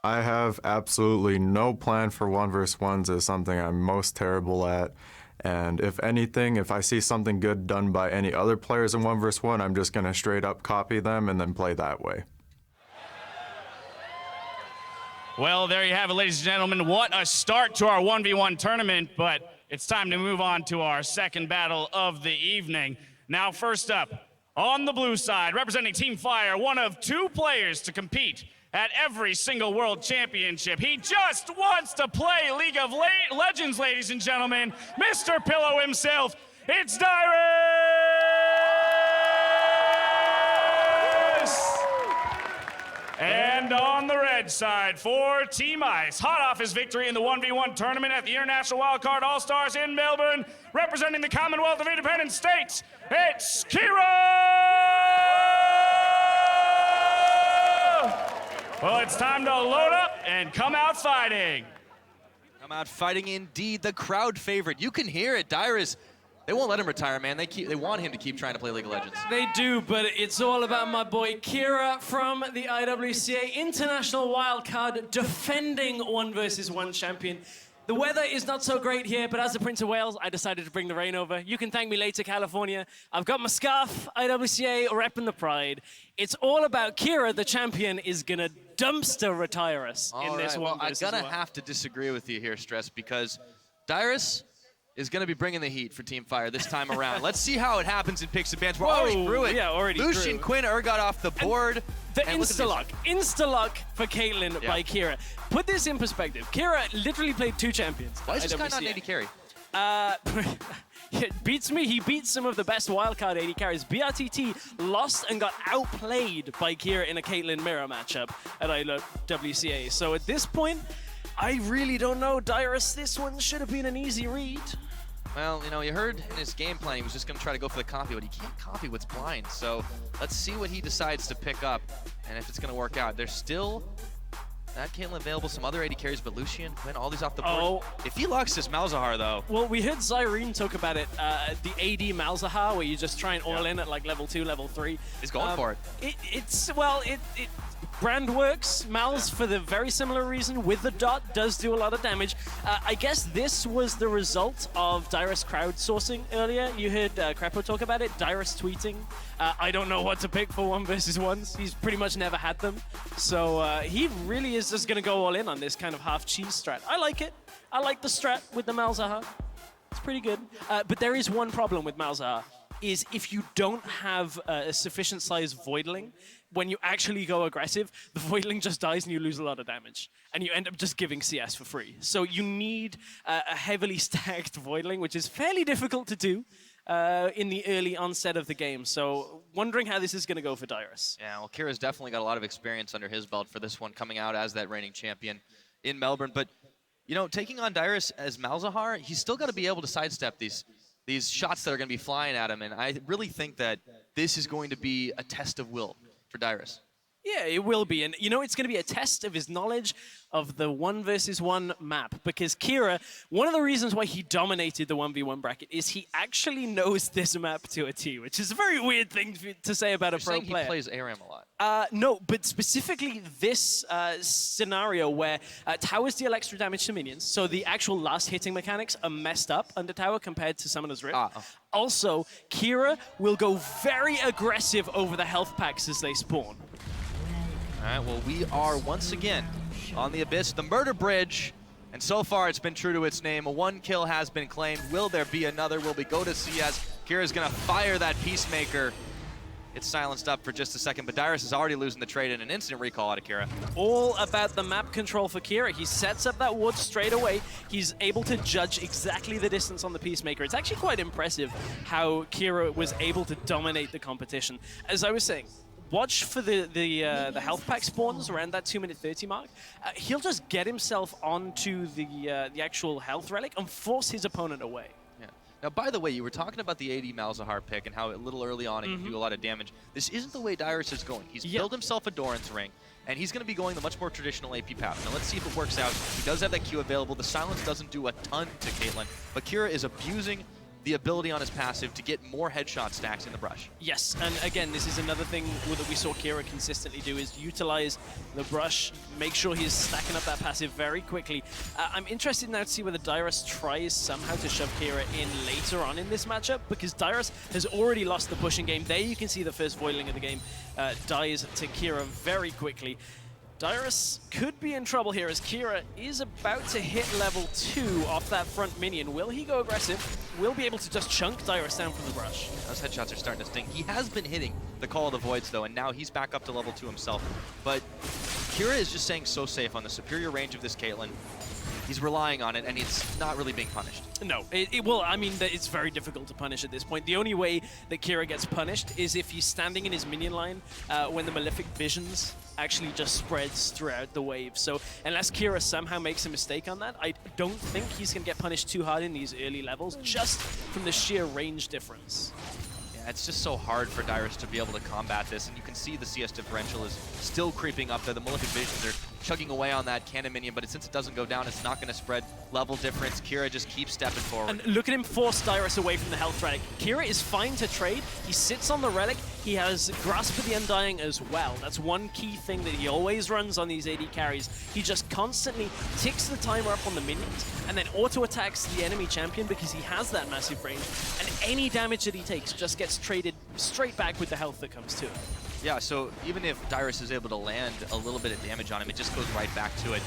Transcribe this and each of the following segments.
I have absolutely no plan for 1v1s. It's something I'm most terrible at. And if anything, if I see something good done by any other players in 1v1, I'm just going to straight up copy them and then play that way. Well, there you have it, ladies and gentlemen. What a start to our 1v1 tournament, but it's time to move on to our second battle of the evening. Now, first up, on the blue side, representing Team Fire, one of two players to compete at every single World Championship. He just wants to play League of Legends, ladies and gentlemen. Mr. Pillow himself, it's Dyrus! And on the red side for Team Ice, hot off his victory in the 1v1 tournament at the International Wildcard All-Stars in Melbourne, representing the Commonwealth of Independent States, it's Kira! Well, it's time to load up and come out fighting. Come out fighting indeed, the crowd favorite. You can hear it, Dyrus. They won't let him retire, man. They want him to keep trying to play League of Legends. They do, but it's all about my boy Kira from the IWCA International Wildcard, defending 1v1 champion. The weather is not so great here, but as the Prince of Wales, I decided to bring the rain over. You can thank me later, California. I've got my scarf, IWCA, repping the pride. It's all about Kira, the champion, is gonna dumpster retire us in this one. I'm gonna have to disagree with you here, Stress, because Dyrus is going to be bringing the heat for Team Fire this time around. Let's see how it happens in picks and bans. We're already through it. Yeah, already Lucian, through. Quinn, got off the board. The insta-lock for Caitlyn by Kira. Put this in perspective. Kira literally played 2 champions. Why is this guy not an AD carry? It beats me. He beats some of the best wildcard AD carries. BRTT lost and got outplayed by Kira in a Caitlyn mirror matchup at IWCA. So at this point, I really don't know. Dyrus, this one should have been an easy read. Well, you know, you heard in his game plan he was just going to try to go for the copy, but he can't copy what's blind. So let's see what he decides to pick up and if it's going to work out. There's still that Caitlyn available, some other AD carries, but Lucian, Quinn, all these off the board. If he locks this Malzahar, though. Well, we heard Zyrene talk about it, the AD Malzahar, where you just try and all in at like level 2, level 3. He's going for it. Brand works. Mal's, for the very similar reason, with the dot, does do a lot of damage. I guess this was the result of Dyrus crowdsourcing earlier. You heard Crepo talk about it, Dyrus tweeting. I don't know what to pick for 1v1s. He's pretty much never had them. So he really is just going to go all in on this kind of half-cheese strat. I like it. I like the strat with the Malzahar. It's pretty good. But there is one problem with Malzahar, is if you don't have a sufficient size Voidling, when you actually go aggressive, the Voidling just dies and you lose a lot of damage. And you end up just giving CS for free. So you need a heavily stacked Voidling, which is fairly difficult to do in the early onset of the game. So wondering how this is going to go for Dyrus. Yeah, well, Kira's definitely got a lot of experience under his belt for this one, coming out as that reigning champion in Melbourne. But, you know, taking on Dyrus as Malzahar, he's still got to be able to sidestep these shots that are going to be flying at him. And I really think that this is going to be a test of will for Dyrus. Yeah, it will be. And, you know, it's going to be a test of his knowledge of the 1v1 map. Because Kira, one of the reasons why he dominated the 1v1 bracket is he actually knows this map to a T, which is a very weird thing to say about a pro player. He plays ARAM a lot. No, but specifically this scenario where towers deal extra damage to minions, so the actual last hitting mechanics are messed up under tower compared to Summoner's Rift. Also, Kira will go very aggressive over the health packs as they spawn. All right, well, we are once again on the Abyss, the Murder Bridge, and so far it's been true to its name. 1 kill has been claimed. Will there be another? Will we go to CS? Kira's gonna fire that Peacemaker. It's silenced up for just a second, but Dyrus is already losing the trade in an instant recall out of Kira. All about the map control for Kira. He sets up that ward straight away. He's able to judge exactly the distance on the Peacemaker. It's actually quite impressive how Kira was able to dominate the competition. As I was saying, watch for the health pack spawns around that 2:30 mark. He'll just get himself onto the actual health relic and force his opponent away. Yeah. Now, by the way, you were talking about the AD Malzahar pick and how a little early on it can do a lot of damage. This isn't the way Dyrus is going. He's built himself a Doran's ring, and he's going to be going the much more traditional AP path. Now, let's see if it works out. He does have that Q available. The silence doesn't do a ton to Caitlyn, but Kira is abusing the ability on his passive to get more headshot stacks in the brush. Yes, and again, this is another thing that we saw Kira consistently do, is utilize the brush, make sure he's stacking up that passive very quickly. I'm interested now to see whether Dyrus tries somehow to shove Kira in later on in this matchup, because Dyrus has already lost the pushing game. There you can see the first Voidling of the game dies to Kira very quickly. Dyrus could be in trouble here as Kira is about to hit level 2 off that front minion. Will he go aggressive? Will be able to just chunk Dyrus down from the brush. Those headshots are starting to sting. He has been hitting the Call of the Voids though, and now he's back up to level 2 himself. But Kira is just staying so safe on the superior range of this Caitlyn. He's relying on it, and it's not really being punished. No, well, I mean, it's very difficult to punish at this point. The only way that Kira gets punished is if he's standing in his minion line when the Malefic Visions actually just spreads throughout the wave. So unless Kira somehow makes a mistake on that, I don't think he's going to get punished too hard in these early levels, just from the sheer range difference. Yeah, it's just so hard for Dyrus to be able to combat this, and you can see the CS differential is still creeping up there. The Malefic Visions are chugging away on that cannon minion, but since it doesn't go down, it's not going to spread level difference. Kira just keeps stepping forward. And look at him force Dyrus away from the health relic. Kira is fine to trade. He sits on the relic. He has Grasp of the Undying as well. That's one key thing that he always runs on these AD carries. He just constantly ticks the timer up on the minions and then auto-attacks the enemy champion because he has that massive range. And any damage that he takes just gets traded straight back with the health that comes to it. Yeah, so even if Dyrus is able to land a little bit of damage on him, it just goes right back to it.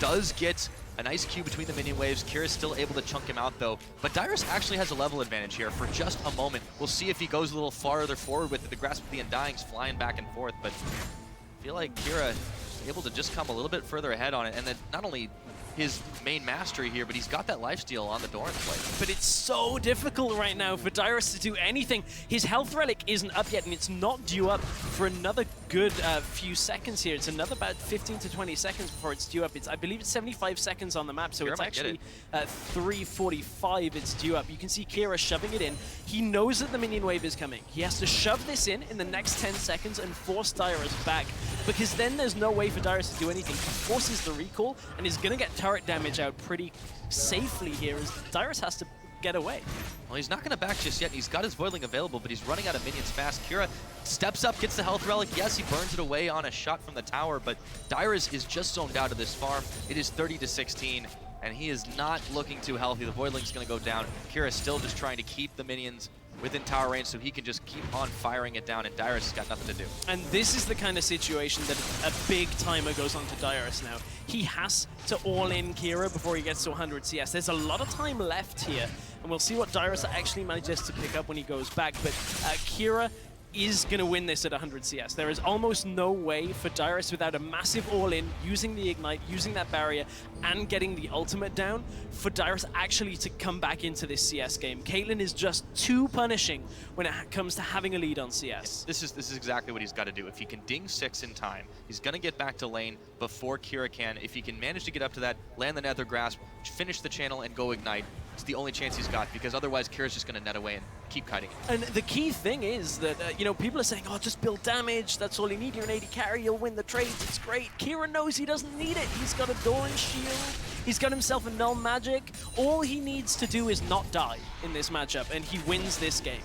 Does get a nice Q between the minion waves. Kira's still able to chunk him out though. But Dyrus actually has a level advantage here for just a moment. We'll see if he goes a little farther forward with it. The Grasp of the Undying's flying back and forth, but I feel like Kira is able to just come a little bit further ahead on it. And then not only his main mastery here, but he's got that lifesteal on the Doran's plate. But it's so difficult right now for Dyrus to do anything. His health relic isn't up yet, and it's not due up for another good few seconds here. It's another about 15 to 20 seconds before it's due up. I believe it's 75 seconds on the map, so Kira it's might get actually 3:45 it's due up. You can see Kira shoving it in. He knows that the minion wave is coming. He has to shove this in the next 10 seconds and force Dyrus back, because then there's no way for Dyrus to do anything. He forces the recall and is going to get turret damage out pretty safely here as Dyrus has to get away. Well, he's not going to back just yet. He's got his Voidling available, but he's running out of minions fast. Kira steps up, gets the health relic. Yes, he burns it away on a shot from the tower, but Dyrus is just zoned out of this farm. It is 30 to 16, and he is not looking too healthy. The Voidling's going to go down. Kira's still just trying to keep the minions within tower range so he can just keep on firing it down, and Dyrus has got nothing to do. And this is the kind of situation that a big timer goes on to Dyrus now. He has to all-in Kira before he gets to 100 CS. There's a lot of time left here, and we'll see what Dyrus actually manages to pick up when he goes back. But Kira is going to win this at 100 CS. There is almost no way for Dyrus without a massive all-in, using the Ignite, using that barrier, and getting the ultimate down, for Dyrus actually to come back into this CS game. Caitlyn is just too punishing when it comes to having a lead on CS. This is exactly what he's got to do. If he can ding 6 in time, he's going to get back to lane before Kira can. If he can manage to get up to that, land the Nether Grasp, finish the channel, and go Ignite, it's the only chance he's got, because otherwise Kira's just going to net away and keep kiting it. And the key thing is that, you know, people are saying, oh, just build damage, that's all you need, you're an AD carry, you'll win the trades, it's great. Kira knows he doesn't need it. He's got a Doran shield, he's got himself a null magic. All he needs to do is not die in this matchup, and he wins this game.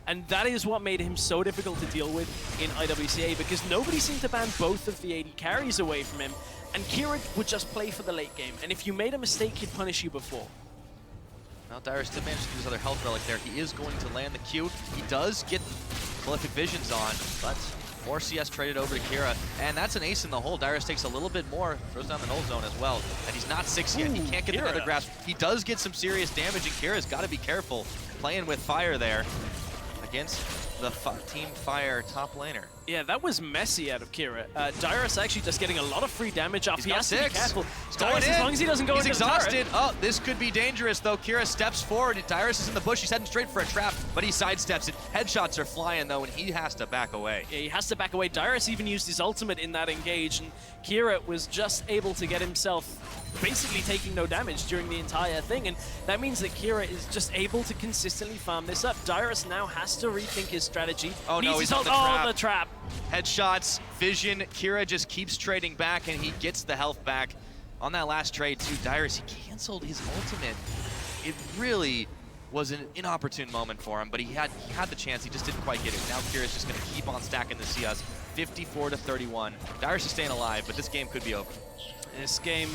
And that is what made him so difficult to deal with in IWCA, because nobody seemed to ban both of the AD carries away from him, and Kira would just play for the late game. And if you made a mistake, he'd punish you before. Now Dyrus did manage to get his other health relic there. He is going to land the Q. He does get Malefic Visions on, but more CS traded over to Kira. And that's an ace in the hole. Dyrus takes a little bit more, throws down the null zone as well. And he's not 6 yet. He can't get the Nether Grasp. He does get some serious damage, and Kira's got to be careful playing with fire there against the Team Fire top laner. Yeah, that was messy out of Kira. Dyrus actually just getting a lot of free damage off. He's He got has 6. to be careful. He's Dyrus, going in. as long as he doesn't go He's into the exhausted. turret. Oh, this could be dangerous though. Kira steps forward. Dyrus is in the bush. He's heading straight for a trap, but he sidesteps it. Headshots are flying though, and he has to back away. Yeah, he has to back away. Dyrus even used his ultimate in that engage, and Kira was just able to get himself basically taking no damage during the entire thing, and that means that Kira is just able to consistently farm this up. Dyrus now has to rethink his strategy. Oh no, he's on the oh, trap. the trap. Headshots, vision. Kira just keeps trading back, and he gets the health back. On that last trade too, Dyrus, he canceled his ultimate. It really was an inopportune moment for him, but he had the chance, he just didn't quite get it. Now Kira's just gonna keep on stacking the CS, 54-31. Dyrus is staying alive, but this game could be over. This game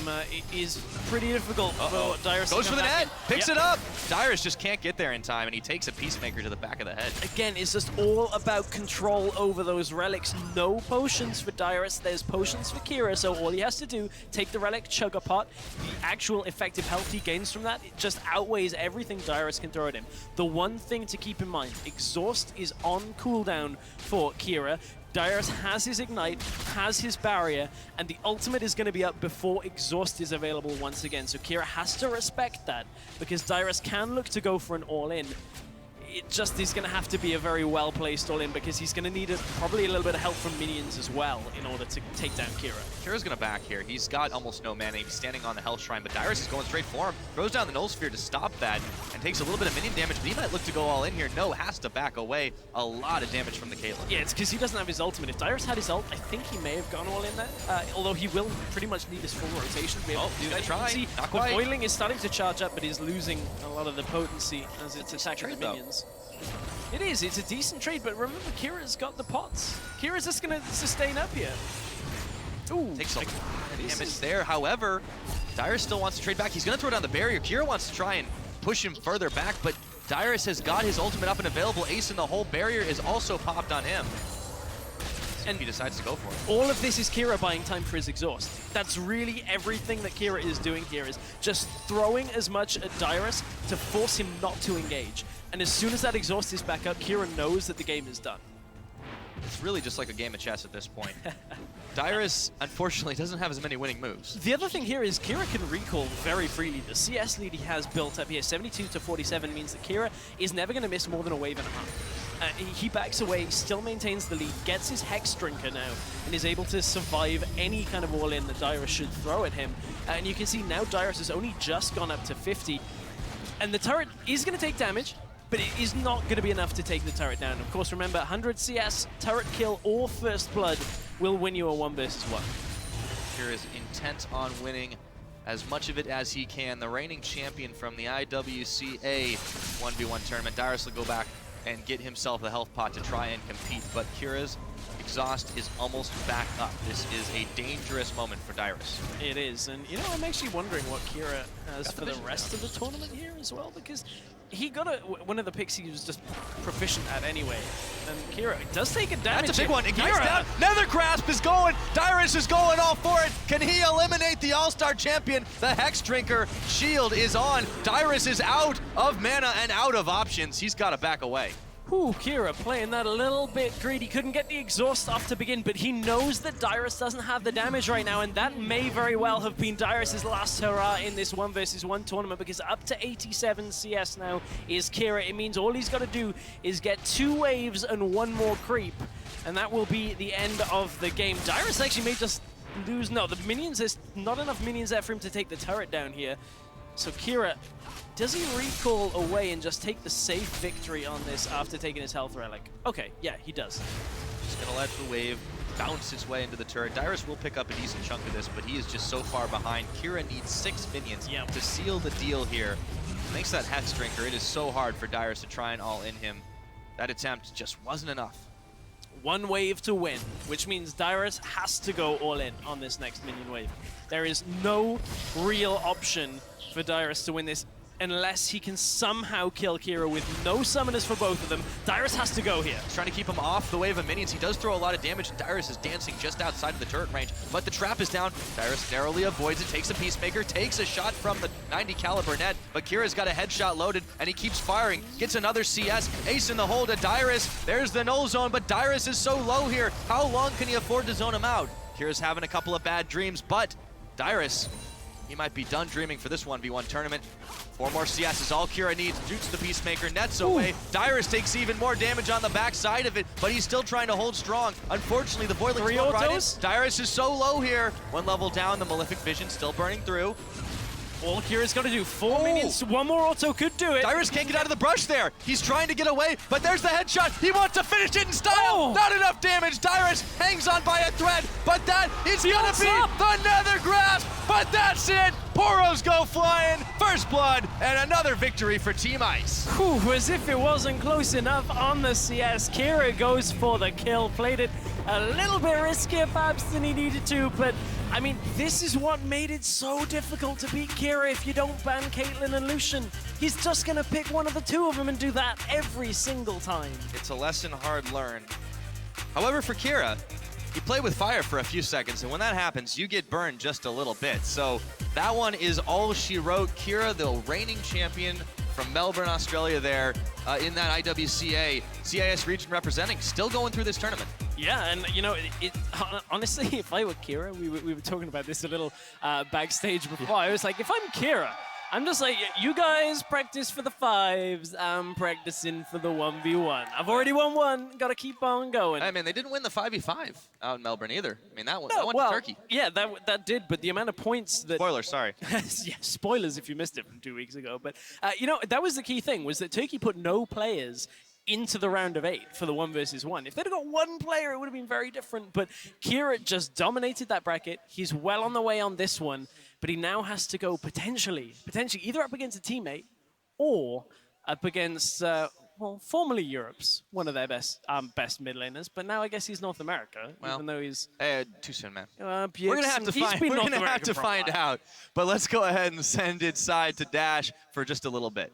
is pretty difficult for Dyrus. Goes for the net, picks Yep. it up. Dyrus just can't get there in time, and he takes a Peacemaker to the back of the head. Again, it's just all about control over those relics. No potions for Dyrus, there's potions for Kira, so all he has to do, take the relic, chug a pot. The actual effective health he gains from that, it just outweighs everything Dyrus can throw at him. The one thing to keep in mind, Exhaust is on cooldown for Kira. Dyrus has his Ignite, has his Barrier, and the ultimate is going to be up before Exhaust is available once again. So Kira has to respect that, because Dyrus can look to go for an all-in. It just is going to have to be a very well-placed all-in, because he's going to need probably a little bit of help from minions as well in order to take down Kira. Kira's gonna back here. He's got almost no mana. He's standing on the Hell Shrine, but Dyrus is going straight for him. Throws down the Null Sphere to stop that, and takes a little bit of minion damage, but he might look to go all in here. No, has to back away. A lot of damage from the Caitlyn. Yeah, it's because he doesn't have his ultimate. If Dyrus had his ult, I think he may have gone all in there. Although he will pretty much need his full rotation to be able to do that. gonna try. See, Not the quite. Boiling is starting to charge up, but he's losing a lot of the potency as it's attacking the trade, though. minions. It is. It's a decent trade, but remember, Kira's got the pots. Kira's just going to sustain up here. Ooh, Takes a lot of damage there. However, Dyrus still wants to trade back. He's going to throw down the barrier. Kira wants to try and push him further back, but Dyrus has got his ultimate up and available. Ace in the hole. Barrier is also popped on him. And he decides to go for it. All of this is Kira buying time for his Exhaust. That's really everything that Kira is doing here, is just throwing as much at Dyrus to force him not to engage. And as soon as that Exhaust is back up, Kira knows that the game is done. It's really just like a game of chess at this point. Dyrus, unfortunately, doesn't have as many winning moves. The other thing here is Kira can recall very freely. The CS lead he has built up here, 72-47, means that Kira is never going to miss more than a wave and a half. He backs away, still maintains the lead, gets his Hex Drinker now, and is able to survive any kind of all-in that Dyrus should throw at him. And you can see now Dyrus has only just gone up to 50, and the turret is going to take damage, but it is not going to be enough to take the turret down. Of course, remember, 100 CS, turret kill, or first blood will win you a 1 versus 1. Kira is intent on winning as much of it as he can. The reigning champion from the IWCA 1v1 tournament. Dyrus will go back and get himself a health pot to try and compete, but Kira's Exhaust is almost back up. This is a dangerous moment for Dyrus. It is, and you know, I'm actually wondering what Kira has for the rest of the tournament here as well, because he got one of the picks he was just proficient at anyway, and Kira does take a damage. That's a big one. Ignites Kira down. Nether Grasp is going. Dyrus is going all for it. Can he eliminate the All-Star champion? The Hex Drinker shield is on. Dyrus is out of mana and out of options. He's got to back away. Whew, Kira playing that a little bit greedy. Couldn't get the Exhaust off to begin, but he knows that Dyrus doesn't have the damage right now, and that may very well have been Dyrus' last hurrah in this 1 versus 1 tournament, because up to 87 CS now is Kira. It means all he's got to do is get 2 waves and 1 more creep, and that will be the end of the game. Dyrus actually may just lose. No, the minions, there's not enough minions there for him to take the turret down here. So Kira, does he recall away and just take the safe victory on this after taking his health relic? Okay, yeah, he does. Just gonna let the wave bounce its way into the turret. Dyrus will pick up a decent chunk of this, but he is just so far behind. Kira needs 6 minions to seal the deal here. Thanks to that Hex Drinker, it is so hard for Dyrus to try and all in him. That attempt just wasn't enough. 1 wave to win, which means Dyrus has to go all in on this next minion wave. There is no real option for Dyrus to win this unless he can somehow kill Kira with no summoners for both of them. Dyrus has to go here. He's trying to keep him off the wave of minions. He does throw a lot of damage, and Dyrus is dancing just outside of the turret range, but the trap is down. Dyrus narrowly avoids it, takes a Peacemaker, takes a shot from the 90 caliber net, but Kira's got a headshot loaded, and he keeps firing. Gets another CS, ace in the hole to Dyrus. There's the null zone, but Dyrus is so low here. How long can he afford to zone him out? Kira's having a couple of bad dreams, but Dyrus, he might be done dreaming for this 1v1 tournament. 4 more CS is all Kira needs. Shoots the Peacemaker, nets away. Dyrus takes even more damage on the back side of it, but he's still trying to hold strong. Unfortunately, the Boiling's going right in. Dyrus is so low here. 1 level down, the Malefic Vision still burning through. all Kira's got to do, 4 minions, one more auto could do it. Dyrus can't get out of the brush there. He's trying to get away, but there's the headshot. He wants to finish it in style. Not enough damage. Dyrus hangs on by a thread, but that is going to be the nether grasp. But that's it. Poros go flying. First blood and another victory for Team Ice. Whew, as if it wasn't close enough on the CS. Kira goes for the kill, played it a little bit riskier perhaps than he needed to, but I mean, this is what made it so difficult to beat Kira if you don't ban Caitlyn and Lucian. He's just gonna pick one of the two of them and do that every single time. It's a lesson hard learned. However, for Kira, he played with fire for a few seconds, and when that happens, you get burned just a little bit. So that one is all she wrote. Kira, the reigning champion from Melbourne, Australia there in that IWCA, CIS region representing, still going through this tournament. Yeah, and you know, honestly, if I were Kira, we were talking about this a little backstage before. I was like, if I'm Kira, I'm just like, you guys practice for the 5s, I'm practicing for the 1v1. I've already won one, gotta keep on going. I mean, they didn't win the 5v5 out in Melbourne either. I mean, that went to Turkey. Yeah, that did, but the amount of points that... Spoiler, sorry. Yeah, spoilers if you missed it from 2 weeks ago. But, you know, that was the key thing, was that Turkey put no players into the round of 8 for the 1 versus 1. If they'd have got one player, it would have been very different. But Kira just dominated that bracket. He's well on the way on this one, but he now has to go potentially either up against a teammate or up against, well, formerly Europe's one of their best mid laners, but now I guess he's North America, well, even though he's... too soon, man. We're going to have to find out, but let's go ahead and send it side to Dash for just a little bit.